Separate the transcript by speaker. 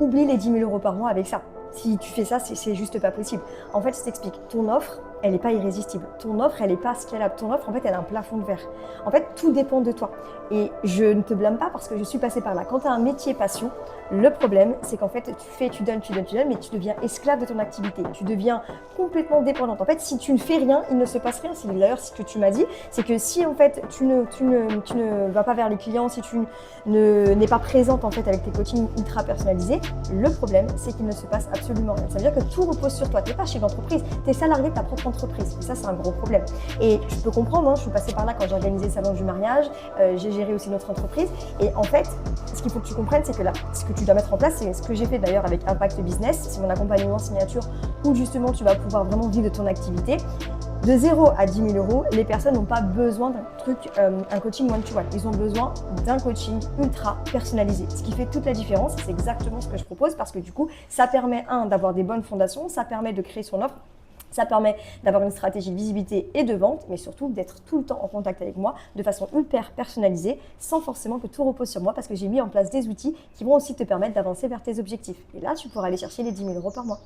Speaker 1: oublie les 10 000 € par mois avec ça. Si tu fais ça, c'est juste pas possible. En fait, je t'explique, ton offre, elle n'est pas irrésistible. Ton offre, elle n'est pas scalable. Ton offre, en fait, elle a un plafond de verre. En fait, tout dépend de toi. Et je ne te blâme pas parce que je suis passée par là. Quand tu as un métier passion, le problème, c'est qu'en fait, tu donnes, mais tu deviens esclave de ton activité. Tu deviens complètement dépendante. En fait, si tu ne fais rien, il ne se passe rien. C'est d'ailleurs ce que tu m'as dit, c'est que si en fait, tu ne vas pas vers les clients, si tu n'es pas présente en fait avec tes coachings ultra personnalisés, le problème, c'est qu'il ne se passe absolument rien. Ça veut dire que tout repose sur toi. Tu n'es pas chef d'entreprise, tu es salarié de ta propre entreprise. Et ça, c'est un gros problème. Et je peux comprendre, hein, je suis passée par là quand j'ai organisé le salon du mariage, j'ai géré aussi notre entreprise. Et en fait, ce qu'il faut que tu comprennes, c'est que là, ce que tu dois mettre en place, c'est ce que j'ai fait d'ailleurs avec Impact Business, c'est mon accompagnement signature où justement tu vas pouvoir vraiment vivre de ton activité. De 0 à 10 000 €, les personnes n'ont pas besoin d'un truc, un coaching one-to-one. Ils ont besoin d'un coaching ultra personnalisé. Ce qui fait toute la différence, c'est exactement ce que je propose parce que du coup, ça permet, d'avoir des bonnes fondations, ça permet de créer son offre, ça permet d'avoir une stratégie de visibilité et de vente, mais surtout d'être tout le temps en contact avec moi de façon hyper personnalisée, sans forcément que tout repose sur moi parce que j'ai mis en place des outils qui vont aussi te permettre d'avancer vers tes objectifs. Et là, tu pourras aller chercher les 10 000 € par mois.